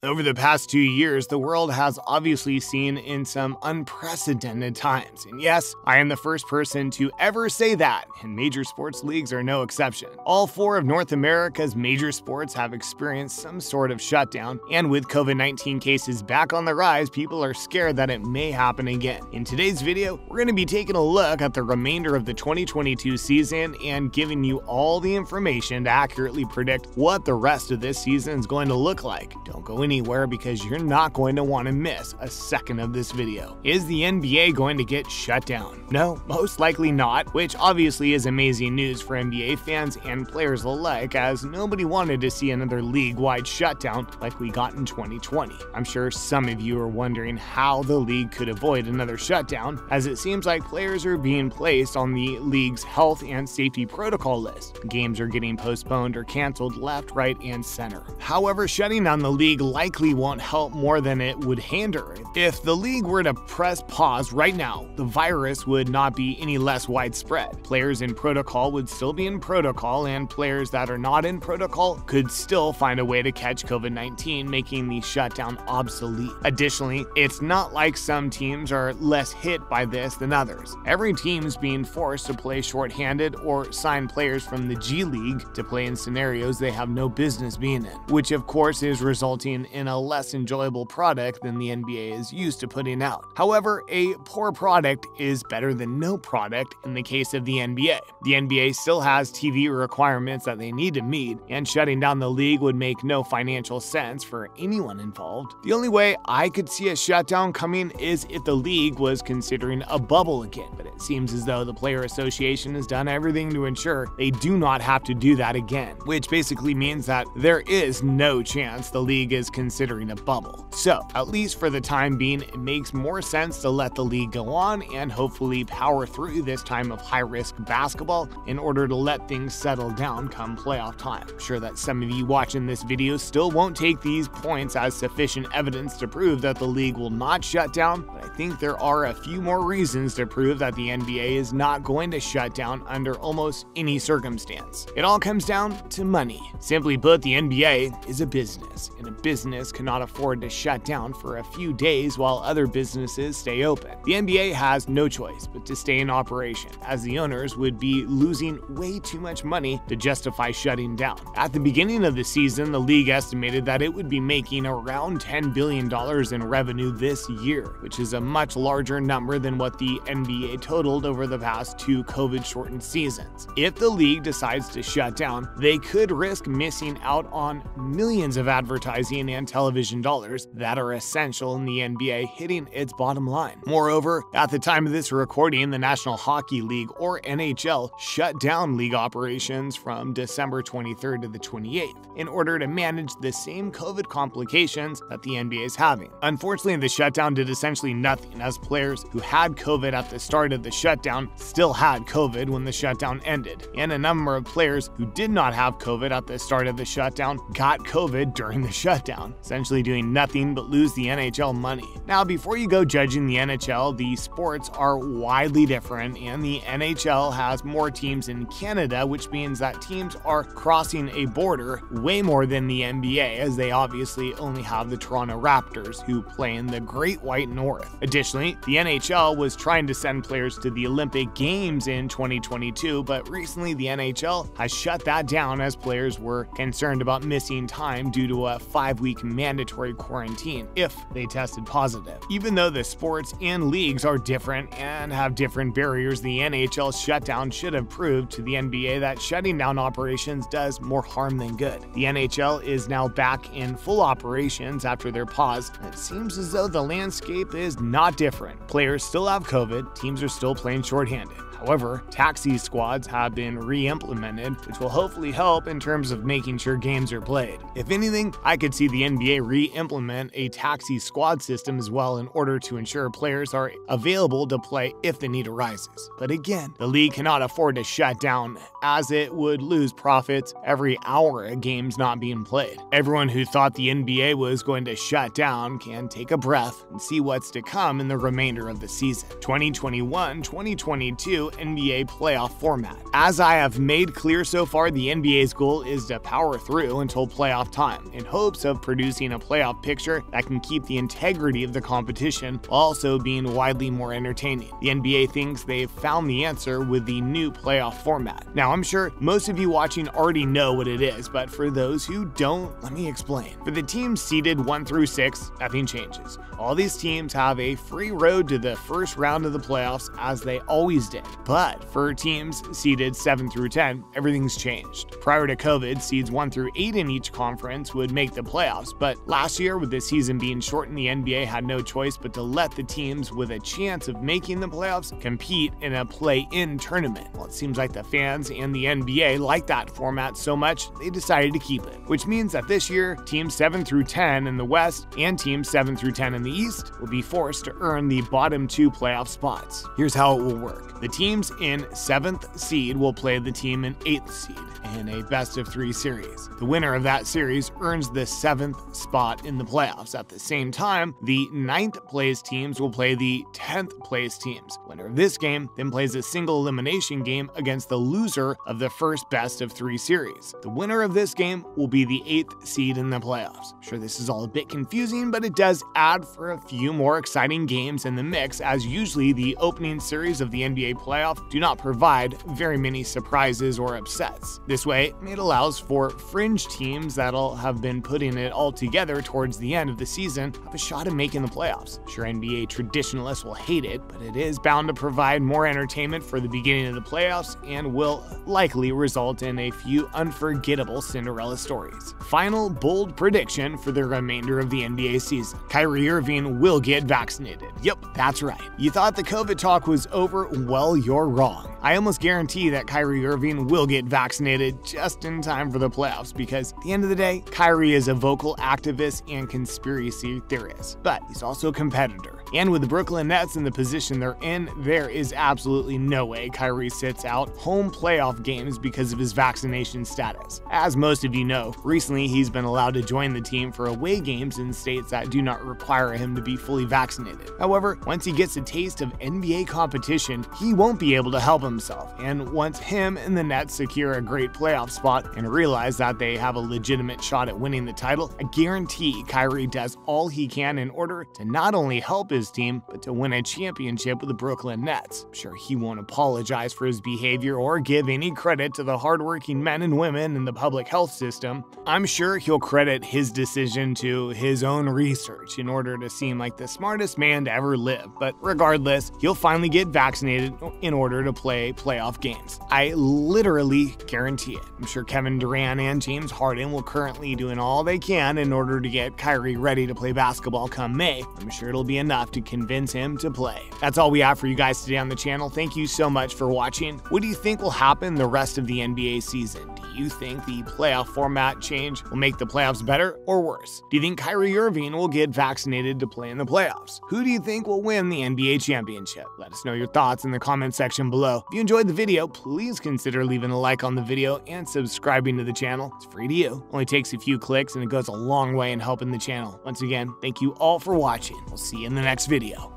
Over the past 2 years, the world has obviously seen in some unprecedented times. And yes, I am the first person to ever say that, and major sports leagues are no exception. All 4 of North America's major sports have experienced some sort of shutdown, and with COVID-19 cases back on the rise, people are scared that it may happen again. In today's video, we're going to be taking a look at the remainder of the 2022 season and giving you all the information to accurately predict what the rest of this season is going to look like. Don't go anywhere because you're not going to want to miss a second of this video. Is the NBA going to get shut down? No, most likely not, which obviously is amazing news for NBA fans and players alike, as nobody wanted to see another league-wide shutdown like we got in 2020. I'm sure some of you are wondering how the league could avoid another shutdown, as it seems like players are being placed on the league's health and safety protocol list. Games are getting postponed or canceled left, right, and center. However, shutting down the league likely won't help more than it would hinder. If the league were to press pause right now, the virus would not be any less widespread. Players in protocol would still be in protocol, and players that are not in protocol could still find a way to catch COVID-19, making the shutdown obsolete. Additionally, it's not like some teams are less hit by this than others. Every team is being forced to play shorthanded or sign players from the G League to play in scenarios they have no business being in, which of course is resulting in a less enjoyable product than the NBA is used to putting out. However, a poor product is better than no product in the case of the NBA. The NBA still has TV requirements that they need to meet, and shutting down the league would make no financial sense for anyone involved. The only way I could see a shutdown coming is if the league was considering a bubble again, but it seems as though the Player Association has done everything to ensure they do not have to do that again, which basically means that there is no chance the league is considering a bubble. So, at least for the time being, it makes more sense to let the league go on and hopefully power through this time of high-risk basketball in order to let things settle down come playoff time. I'm sure that some of you watching this video still won't take these points as sufficient evidence to prove that the league will not shut down, but I think there are a few more reasons to prove that the NBA is not going to shut down under almost any circumstance. It all comes down to money. Simply put, the NBA is a business, and a business cannot afford to shut down for a few days while other businesses stay open. The NBA has no choice but to stay in operation, as the owners would be losing way too much money to justify shutting down. At the beginning of the season, the league estimated that it would be making around $10 billion in revenue this year, which is a much larger number than what the NBA totaled over the past 2 COVID-shortened seasons. If the league decides to shut down, they could risk missing out on millions of advertising and television dollars that are essential in the NBA hitting its bottom line. Moreover, at the time of this recording, the National Hockey League, or NHL, shut down league operations from December 23rd to the 28th in order to manage the same COVID complications that the NBA is having. Unfortunately, the shutdown did essentially nothing, as players who had COVID at the start of the shutdown still had COVID when the shutdown ended, and a number of players who did not have COVID at the start of the shutdown got COVID during the shutdown, essentially doing nothing but lose the NHL money. Now, before you go judging the NHL, the sports are widely different, and the NHL has more teams in Canada, which means that teams are crossing a border way more than the NBA, as they obviously only have the Toronto Raptors, who play in the Great White North. Additionally, the NHL was trying to send players to the Olympic Games in 2022, but recently the NHL has shut that down as players were concerned about missing time due to a 5-week mandatory quarantine if they tested positive. Even though the sports and leagues are different and have different barriers, the NHL's shutdown should have proved to the NBA that shutting down operations does more harm than good. The NHL is now back in full operations after their pause, and it seems as though the landscape is not different. Players still have COVID, teams are still playing shorthanded. However, taxi squads have been re-implemented, which will hopefully help in terms of making sure games are played. If anything, I could see the NBA re-implement a taxi squad system as well in order to ensure players are available to play if the need arises. But again, the league cannot afford to shut down, as it would lose profits every hour a game's not being played. Everyone who thought the NBA was going to shut down can take a breath and see what's to come in the remainder of the season. 2021-2022 NBA playoff format. As I have made clear so far, the NBA's goal is to power through until playoff time in hopes of producing a playoff picture that can keep the integrity of the competition while also being widely more entertaining. The NBA thinks they've found the answer with the new playoff format. Now, I'm sure most of you watching already know what it is, but for those who don't, let me explain. For the teams seeded 1 through 6, nothing changes. All these teams have a free road to the first round of the playoffs as they always did. But for teams seeded 7 through 10, everything's changed. Prior to COVID, seeds 1 through 8 in each conference would make the playoffs, but last year, with the season being shortened, the NBA had no choice but to let the teams with a chance of making the playoffs compete in a play-in tournament. Well, it seems like the fans and the NBA like that format so much, they decided to keep it, which means that this year, teams 7 through 10 in the West and teams 7 through 10 in the East will be forced to earn the bottom 2 playoff spots. Here's how it will work. The teams in 7th seed will play the team in 8th seed in a best-of-3 series. The winner of that series earns the 7th spot in the playoffs. At the same time, the 9th place teams will play the 10th place teams. Winner of this game then plays a single elimination game against the loser of the first best-of-3 series. The winner of this game will be the 8th seed in the playoffs. I'm sure this is all a bit confusing, but it does add for a few more exciting games in the mix, as usually the opening series of the NBA playoff do not provide very many surprises or upsets. This way, it allows for fringe teams that'll have been putting it all together towards the end of the season have a shot at making the playoffs. Sure, NBA traditionalists will hate it, but it is bound to provide more entertainment for the beginning of the playoffs and will likely result in a few unforgettable Cinderella stories. Final bold prediction for the remainder of the NBA season. Kyrie Irving will get vaccinated. Yep, that's right. You thought the COVID talk was over? Well, you're wrong. I almost guarantee that Kyrie Irving will get vaccinated just in time for the playoffs because at the end of the day, Kyrie is a vocal activist and conspiracy theorist, but he's also a competitor. And with the Brooklyn Nets in the position they're in, there is absolutely no way Kyrie sits out home playoff games because of his vaccination status. As most of you know, recently he's been allowed to join the team for away games in states that do not require him to be fully vaccinated. However, once he gets a taste of NBA competition, he won't be able to help himself. And once him and the Nets secure a great playoff spot and realize that they have a legitimate shot at winning the title, I guarantee Kyrie does all he can in order to not only help his team, but to win a championship with the Brooklyn Nets. I'm sure he won't apologize for his behavior or give any credit to the hardworking men and women in the public health system. I'm sure he'll credit his decision to his own research in order to seem like the smartest man to ever live. But regardless, he'll finally get vaccinated in order to play playoff games. I literally guarantee it. I'm sure Kevin Durant and James Harden will currently doing all they can in order to get Kyrie ready to play basketball come May. I'm sure it'll be enough to convince him to play. That's all we have for you guys today on the channel. Thank you so much for watching. What do you think will happen the rest of the NBA season? Do you think the playoff format change will make the playoffs better or worse? Do you think Kyrie Irving will get vaccinated to play in the playoffs? Who do you think will win the NBA championship? Let us know your thoughts in the comment section below. If you enjoyed the video, please consider leaving a like on the video and subscribing to the channel. It's free to you. Only takes a few clicks and it goes a long way in helping the channel. Once again, thank you all for watching. We'll see you in the next video.